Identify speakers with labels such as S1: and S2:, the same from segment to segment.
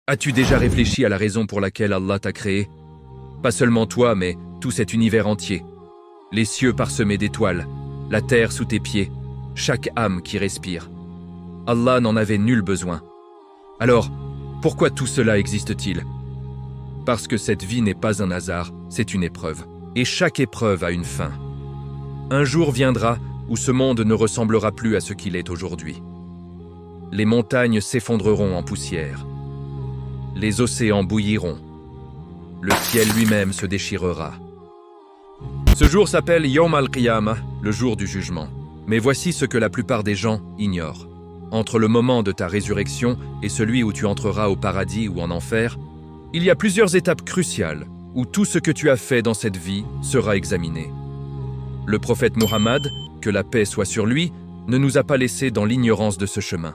S1: As-tu déjà réfléchi à la raison pour laquelle Allah t'a créé? Pas seulement toi, mais tout cet univers entier. Les cieux parsemés d'étoiles, la terre sous tes pieds, chaque âme qui respire. Allah n'en avait nul besoin. Alors, pourquoi tout cela existe-t-il? Parce que cette vie n'est pas un hasard, c'est une épreuve. Et chaque épreuve a une fin. Un jour viendra où ce monde ne ressemblera plus à ce qu'il est aujourd'hui. Les montagnes s'effondreront en poussière. Les océans bouilliront. Le ciel lui-même se déchirera. Ce jour s'appelle Yawm al-Qiyamah, le jour du jugement. Mais voici ce que la plupart des gens ignorent. Entre le moment de ta résurrection et celui où tu entreras au paradis ou en enfer, il y a plusieurs étapes cruciales où tout ce que tu as fait dans cette vie sera examiné. Le prophète Muhammad, que la paix soit sur lui, ne nous a pas laissés dans l'ignorance de ce chemin.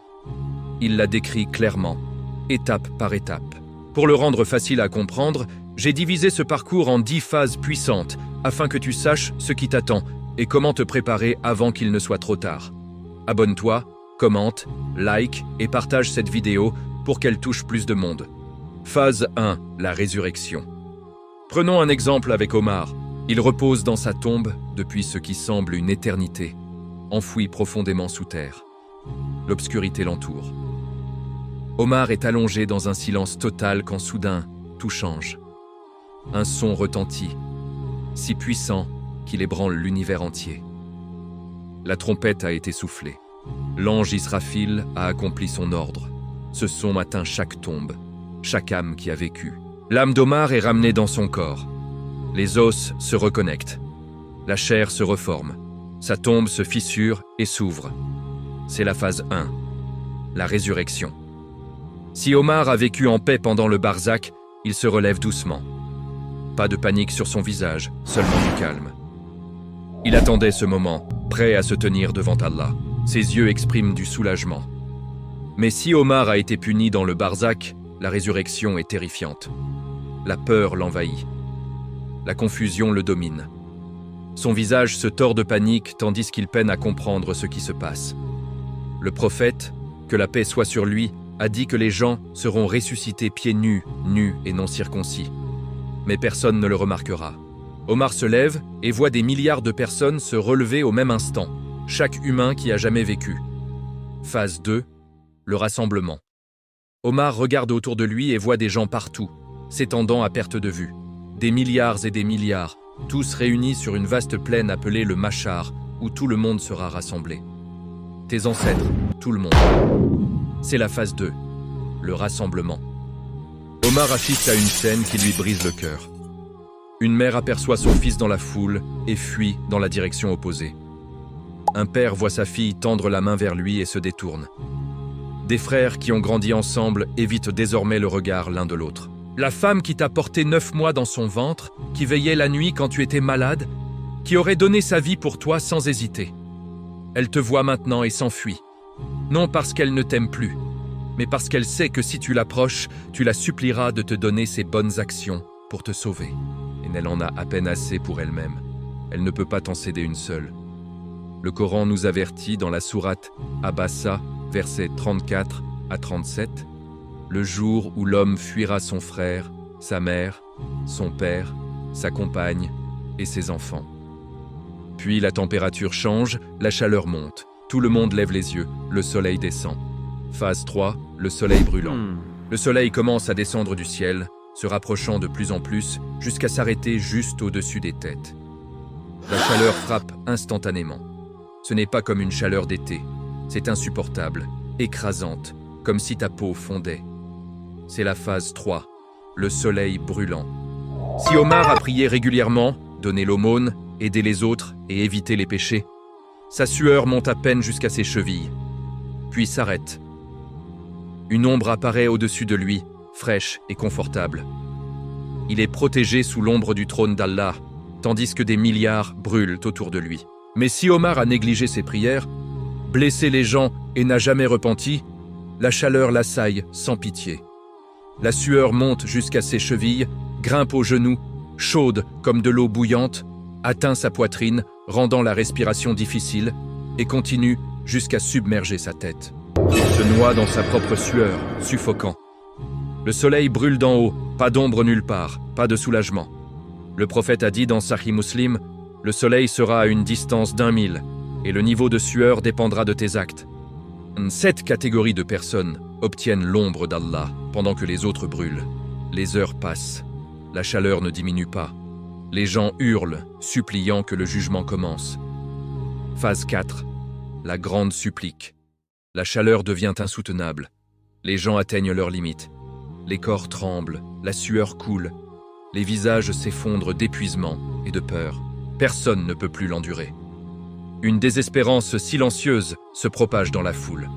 S1: Il l'a décrit clairement, étape par étape. Pour le rendre facile à comprendre, j'ai divisé ce parcours en 10 phases puissantes afin que tu saches ce qui t'attend et comment te préparer avant qu'il ne soit trop tard. Abonne-toi, commente, like et partage cette vidéo pour qu'elle touche plus de monde. Phase 1, la résurrection. Prenons un exemple avec Omar. Il repose dans sa tombe depuis ce qui semble une éternité, enfoui profondément sous terre. L'obscurité l'entoure. Omar est allongé dans un silence total quand soudain, tout change. Un son retentit, si puissant qu'il ébranle l'univers entier. La trompette a été soufflée. L'ange Israfil a accompli son ordre. Ce son atteint chaque tombe, chaque âme qui a vécu. L'âme d'Omar est ramenée dans son corps. Les os se reconnectent. La chair se reforme. Sa tombe se fissure et s'ouvre. C'est la phase 1, la résurrection. Si Omar a vécu en paix pendant le barzakh, il se relève doucement. Pas de panique sur son visage, seulement du calme. Il attendait ce moment, prêt à se tenir devant Allah. Ses yeux expriment du soulagement. Mais si Omar a été puni dans le barzakh, la résurrection est terrifiante. La peur l'envahit. La confusion le domine. Son visage se tord de panique tandis qu'il peine à comprendre ce qui se passe. Le prophète, que la paix soit sur lui, a dit que les gens seront ressuscités pieds nus, nus et non circoncis. Mais personne ne le remarquera. Omar se lève et voit des milliards de personnes se relever au même instant, chaque humain qui a jamais vécu. Phase 2, le rassemblement. Omar regarde autour de lui et voit des gens partout, s'étendant à perte de vue. Des milliards et des milliards, tous réunis sur une vaste plaine appelée le Machar, où tout le monde sera rassemblé. Tes ancêtres, tout le monde. C'est la phase 2, le rassemblement. Omar assiste à une scène qui lui brise le cœur. Une mère aperçoit son fils dans la foule et fuit dans la direction opposée. Un père voit sa fille tendre la main vers lui et se détourne. Des frères qui ont grandi ensemble évitent désormais le regard l'un de l'autre. La femme qui t'a porté 9 mois dans son ventre, qui veillait la nuit quand tu étais malade, qui aurait donné sa vie pour toi sans hésiter. Elle te voit maintenant et s'enfuit. Non parce qu'elle ne t'aime plus, mais parce qu'elle sait que si tu l'approches, tu la supplieras de te donner ses bonnes actions pour te sauver. Et elle en a à peine assez pour elle-même. Elle ne peut pas t'en céder une seule. Le Coran nous avertit dans la sourate Abasa, versets 34 à 37, le jour où l'homme fuira son frère, sa mère, son père, sa compagne et ses enfants. Puis la température change, la chaleur monte. Tout le monde lève les yeux, le soleil descend. Phase 3, le soleil brûlant. Le soleil commence à descendre du ciel, se rapprochant de plus en plus, jusqu'à s'arrêter juste au-dessus des têtes. La chaleur frappe instantanément. Ce n'est pas comme une chaleur d'été. C'est insupportable, écrasante, comme si ta peau fondait. C'est la phase 3, le soleil brûlant. Si Omar a prié régulièrement, donné l'aumône, aidé les autres et évité les péchés, sa sueur monte à peine jusqu'à ses chevilles, puis s'arrête. Une ombre apparaît au-dessus de lui, fraîche et confortable. Il est protégé sous l'ombre du trône d'Allah, tandis que des milliards brûlent autour de lui. Mais si Omar a négligé ses prières, blessé les gens et n'a jamais repenti, la chaleur l'assaille sans pitié. La sueur monte jusqu'à ses chevilles, grimpe aux genoux, chaude comme de l'eau bouillante, atteint sa poitrine, rendant la respiration difficile, et continue jusqu'à submerger sa tête. Il se noie dans sa propre sueur, suffocant. Le soleil brûle d'en haut, pas d'ombre nulle part, pas de soulagement. Le prophète a dit dans Sahih Muslim, « Le soleil sera à une distance d'1 mille, et le niveau de sueur dépendra de tes actes. » 7 catégories de personnes obtiennent l'ombre d'Allah pendant que les autres brûlent. Les heures passent, la chaleur ne diminue pas. Les gens hurlent, suppliant que le jugement commence. Phase 4. La grande supplique. La chaleur devient insoutenable. Les gens atteignent leurs limites. Les corps tremblent, la sueur coule. Les visages s'effondrent d'épuisement et de peur. Personne ne peut plus l'endurer. Une désespérance silencieuse se propage dans la foule.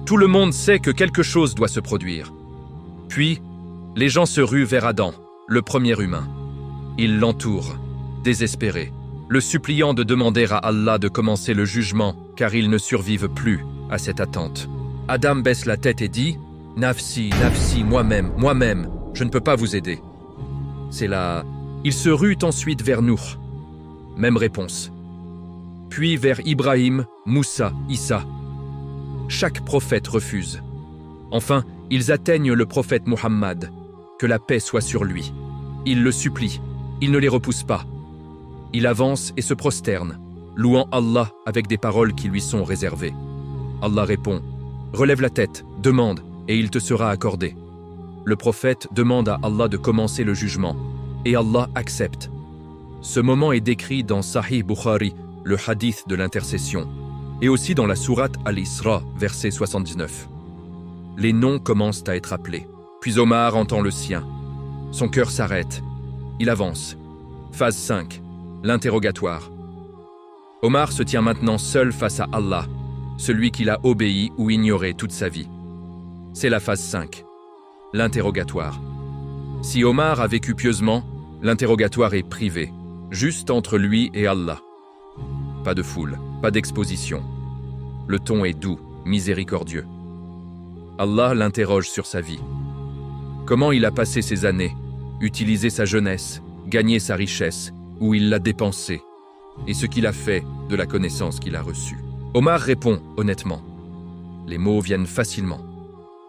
S1: Tout le monde sait que quelque chose doit se produire. Puis, les gens se ruent vers Adam, le premier humain. Ils l'entourent, désespérés, le suppliant de demander à Allah de commencer le jugement, car ils ne survivent plus à cette attente. Adam baisse la tête et dit « Nafsi, nafsi, moi-même, je ne peux pas vous aider. » C'est là. Il se rue ensuite vers Nuh. Même réponse. Puis vers Ibrahim, Moussa, Issa. Chaque prophète refuse. Enfin, ils atteignent le prophète Muhammad. Que la paix soit sur lui. Ils le supplient. Il ne les repousse pas. Il avance et se prosterne, louant Allah avec des paroles qui lui sont réservées. Allah répond « Relève la tête, demande, et il te sera accordé. » Le prophète demande à Allah de commencer le jugement, et Allah accepte. Ce moment est décrit dans Sahih Bukhari, le hadith de l'intercession, et aussi dans la sourate Al-Isra, verset 79. Les noms commencent à être appelés, puis Omar entend le sien. Son cœur s'arrête. Il avance. Phase 5. L'interrogatoire. Omar se tient maintenant seul face à Allah, celui qu'il a obéi ou ignoré toute sa vie. C'est la phase 5. L'interrogatoire. Si Omar a vécu pieusement, l'interrogatoire est privé, juste entre lui et Allah. Pas de foule, pas d'exposition. Le ton est doux, miséricordieux. Allah l'interroge sur sa vie. Comment il a passé ses années, utilisé sa jeunesse, gagné sa richesse, où il l'a dépensée, et ce qu'il a fait de la connaissance qu'il a reçue. Omar répond honnêtement. Les mots viennent facilement.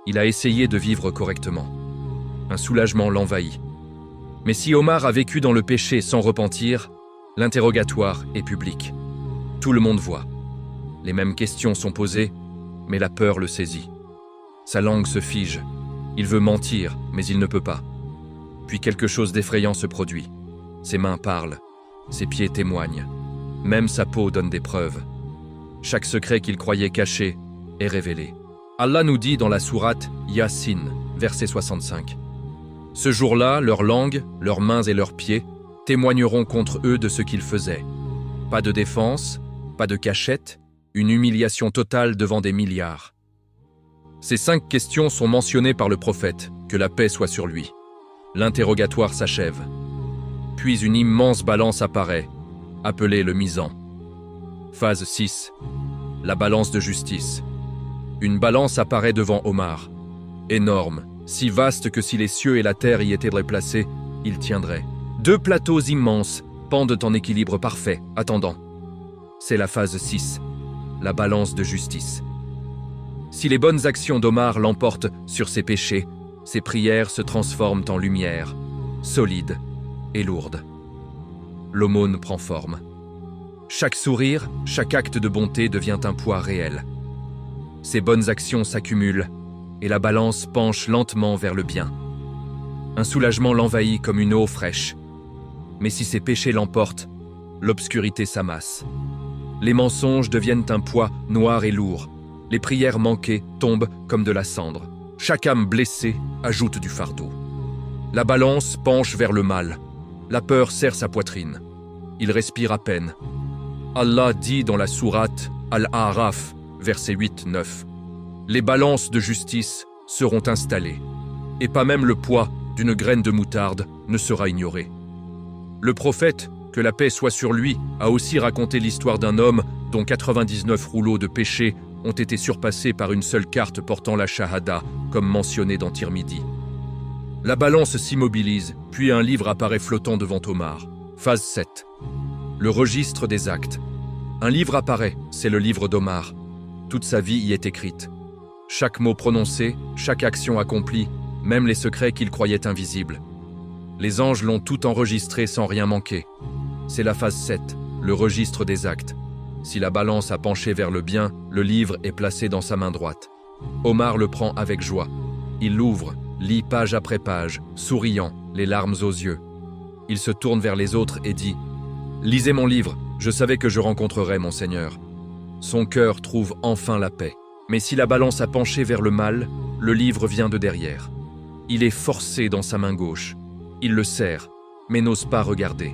S1: Il a essayé de vivre correctement. Un soulagement l'envahit. Mais si Omar a vécu dans le péché sans repentir, l'interrogatoire est public. Tout le monde voit. Les mêmes questions sont posées, mais la peur le saisit. Sa langue se fige. Il veut mentir, mais il ne peut pas. Puis quelque chose d'effrayant se produit. Ses mains parlent, ses pieds témoignent. Même sa peau donne des preuves. Chaque secret qu'il croyait caché est révélé. Allah nous dit dans la sourate Yasin, verset 65. Ce jour-là, leurs langues, leurs mains et leurs pieds témoigneront contre eux de ce qu'ils faisaient. Pas de défense, pas de cachette, une humiliation totale devant des milliards. Ces 5 questions sont mentionnées par le prophète, que la paix soit sur lui. L'interrogatoire s'achève. Puis une immense balance apparaît, appelée le misant. Phase 6. La balance de justice. Une balance apparaît devant Omar. Énorme, si vaste que si les cieux et la terre y étaient placés, il tiendrait. 2 plateaux immenses pendent en équilibre parfait, attendant. C'est la phase 6. La balance de justice. Si les bonnes actions d'Omar l'emportent sur ses péchés, ses prières se transforment en lumière, solides et lourdes. L'aumône prend forme. Chaque sourire, chaque acte de bonté devient un poids réel. Ses bonnes actions s'accumulent et la balance penche lentement vers le bien. Un soulagement l'envahit comme une eau fraîche. Mais si ses péchés l'emportent, l'obscurité s'amasse. Les mensonges deviennent un poids noir et lourd. Les prières manquées tombent comme de la cendre. Chaque âme blessée ajoute du fardeau. La balance penche vers le mal. La peur serre sa poitrine. Il respire à peine. Allah dit dans la sourate Al-A'raf, versets 8-9, « Les balances de justice seront installées, et pas même le poids d'une graine de moutarde ne sera ignoré. » Le prophète, que la paix soit sur lui, a aussi raconté l'histoire d'un homme dont 99 rouleaux de péché ont été surpassés par une seule carte portant la shahada, comme mentionné dans Tirmidhi. La balance s'immobilise, puis un livre apparaît flottant devant Omar. Phase 7. Le registre des actes. Un livre apparaît, c'est le livre d'Omar. Toute sa vie y est écrite. Chaque mot prononcé, chaque action accomplie, même les secrets qu'il croyait invisibles. Les anges l'ont tout enregistré sans rien manquer. C'est la phase 7, le registre des actes. Si la balance a penché vers le bien, le livre est placé dans sa main droite. Omar le prend avec joie. Il l'ouvre, lit page après page, souriant, les larmes aux yeux. Il se tourne vers les autres et dit « Lisez mon livre, je savais que je rencontrerais mon Seigneur. » Son cœur trouve enfin la paix. Mais si la balance a penché vers le mal, le livre vient de derrière. Il est forcé dans sa main gauche. Il le serre, mais n'ose pas regarder.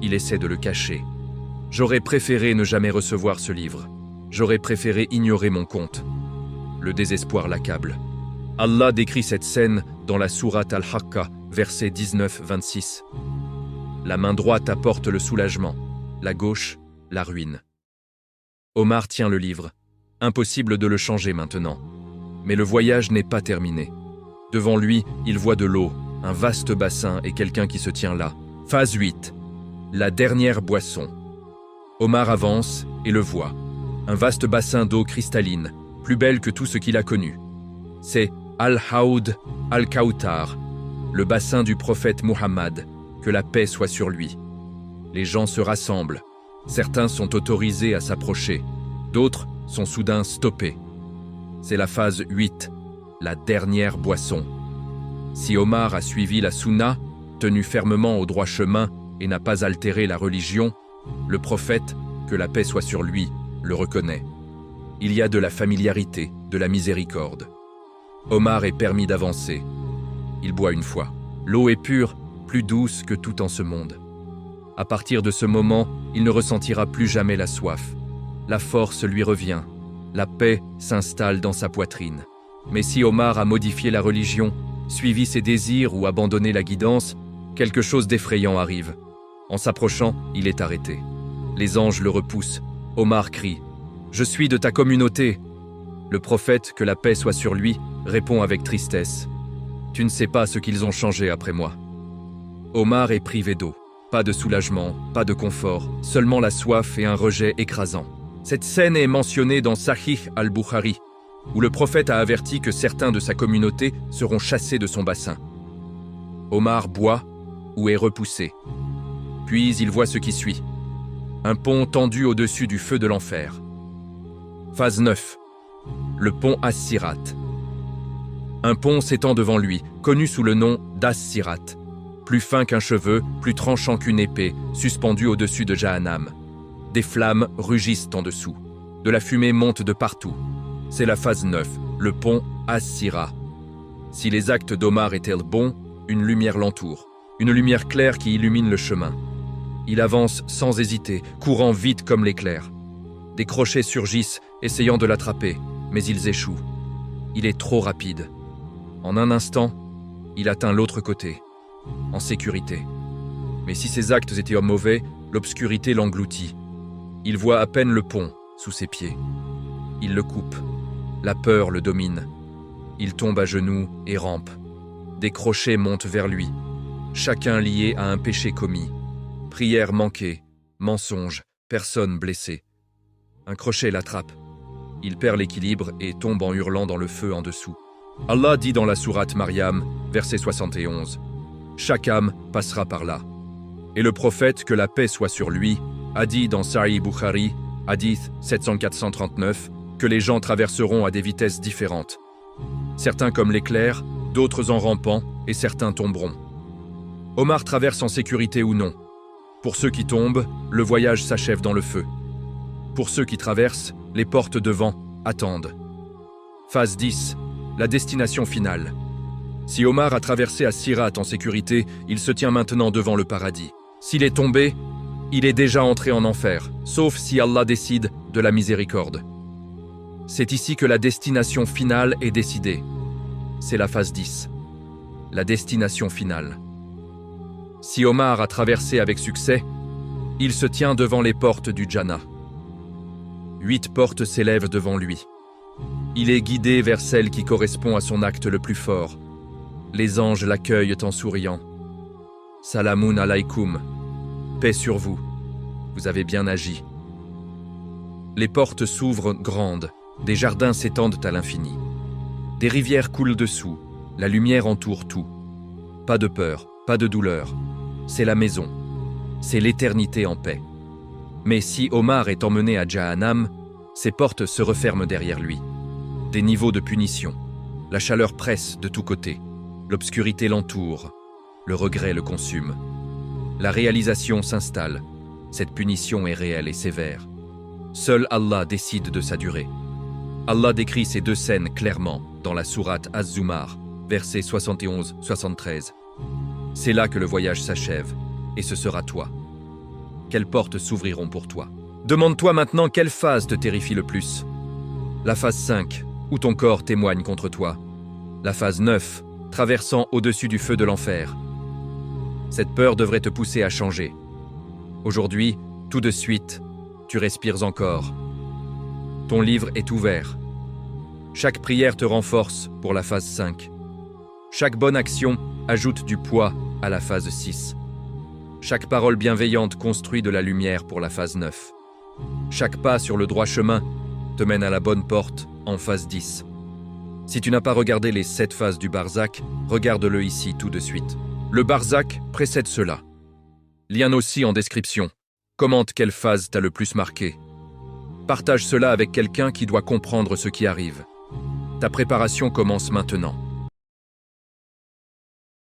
S1: Il essaie de le cacher. J'aurais préféré ne jamais recevoir ce livre. J'aurais préféré ignorer mon compte. Le désespoir l'accable. Allah décrit cette scène dans la sourate Al-Haqqa, versets 19-26. La main droite apporte le soulagement, la gauche, la ruine. Omar tient le livre. Impossible de le changer maintenant. Mais le voyage n'est pas terminé. Devant lui, il voit de l'eau, un vaste bassin et quelqu'un qui se tient là. Phase 8. La dernière boisson. Omar avance et le voit. Un vaste bassin d'eau cristalline, plus belle que tout ce qu'il a connu. C'est Al-Haoud Al-Kawthar, le bassin du prophète Muhammad, que la paix soit sur lui. Les gens se rassemblent. Certains sont autorisés à s'approcher, d'autres sont soudain stoppés. C'est la phase 8, la dernière boisson. Si Omar a suivi la sunna, tenu fermement au droit chemin et n'a pas altéré la religion, le prophète, que la paix soit sur lui, le reconnaît. Il y a de la familiarité, de la miséricorde. Omar est permis d'avancer. Il boit une fois. L'eau est pure, plus douce que tout en ce monde. À partir de ce moment, il ne ressentira plus jamais la soif. La force lui revient. La paix s'installe dans sa poitrine. Mais si Omar a modifié la religion, suivi ses désirs ou abandonné la guidance, quelque chose d'effrayant arrive. En s'approchant, il est arrêté. Les anges le repoussent. Omar crie « Je suis de ta communauté !» Le prophète, que la paix soit sur lui, répond avec tristesse « Tu ne sais pas ce qu'ils ont changé après moi. » Omar est privé d'eau. Pas de soulagement, pas de confort, seulement la soif et un rejet écrasant. Cette scène est mentionnée dans Sahih al-Bukhari, où le prophète a averti que certains de sa communauté seront chassés de son bassin. Omar boit ou est repoussé. Puis il voit ce qui suit. Un pont tendu au-dessus du feu de l'enfer. Phase 9. Le pont As-Sirat. Un pont s'étend devant lui, connu sous le nom d'As-Sirat. Plus fin qu'un cheveu, plus tranchant qu'une épée, suspendu au-dessus de Jahannam. Des flammes rugissent en dessous. De la fumée monte de partout. C'est la phase 9, le pont As-Sirat. Si les actes d'Omar étaient bons, une lumière l'entoure. Une lumière claire qui illumine le chemin. Il avance sans hésiter, courant vite comme l'éclair. Des crochets surgissent, essayant de l'attraper, mais ils échouent. Il est trop rapide. En un instant, il atteint l'autre côté. En sécurité. Mais si ses actes étaient mauvais, l'obscurité l'engloutit. Il voit à peine le pont sous ses pieds. Il le coupe. La peur le domine. Il tombe à genoux et rampe. Des crochets montent vers lui, chacun lié à un péché commis. Prière manquée, mensonge, personne blessée. Un crochet l'attrape. Il perd l'équilibre et tombe en hurlant dans le feu en dessous. Allah dit dans la sourate Maryam, verset 71. Chaque âme passera par là. Et le prophète, que la paix soit sur lui, a dit dans Sahih Bukhari, hadith 704-139, que les gens traverseront à des vitesses différentes. Certains comme l'éclair, d'autres en rampant, et certains tomberont. Omar traverse en sécurité ou non. Pour ceux qui tombent, le voyage s'achève dans le feu. Pour ceux qui traversent, les portes devant attendent. Phase 10, la destination finale. Si Omar a traversé As-Sirat en sécurité, il se tient maintenant devant le paradis. S'il est tombé, il est déjà entré en enfer, sauf si Allah décide de la miséricorde. C'est ici que la destination finale est décidée. C'est la phase 10. La destination finale. Si Omar a traversé avec succès, il se tient devant les portes du Jannah. 8 portes s'élèvent devant lui. Il est guidé vers celle qui correspond à son acte le plus fort. Les anges l'accueillent en souriant. Salamun alaykoum. Paix sur vous. Vous avez bien agi. Les portes s'ouvrent grandes. Des jardins s'étendent à l'infini. Des rivières coulent dessous. La lumière entoure tout. Pas de peur, pas de douleur. C'est la maison. C'est l'éternité en paix. Mais si Omar est emmené à Jahannam, ses portes se referment derrière lui. Des niveaux de punition. La chaleur presse de tous côtés. L'obscurité l'entoure. Le regret le consume. La réalisation s'installe. Cette punition est réelle et sévère. Seul Allah décide de sa durée. Allah décrit ces deux scènes clairement dans la sourate Az-Zumar, versets 71-73. C'est là que le voyage s'achève, et ce sera toi. Quelles portes s'ouvriront pour toi? Demande-toi maintenant quelle phase te terrifie le plus. La phase 5, où ton corps témoigne contre toi. La phase 9, traversant au-dessus du feu de l'enfer. Cette peur devrait te pousser à changer. Aujourd'hui, tout de suite, tu respires encore. Ton livre est ouvert. Chaque prière te renforce pour la phase 5. Chaque bonne action ajoute du poids à la phase 6. Chaque parole bienveillante construit de la lumière pour la phase 9. Chaque pas sur le droit chemin te mène à la bonne porte en phase 10. Si tu n'as pas regardé les 7 phases du Barzakh, regarde-le ici tout de suite. Le Barzakh précède cela. Lien aussi en description. Commente quelle phase t'a le plus marqué. Partage cela avec quelqu'un qui doit comprendre ce qui arrive. Ta préparation commence maintenant.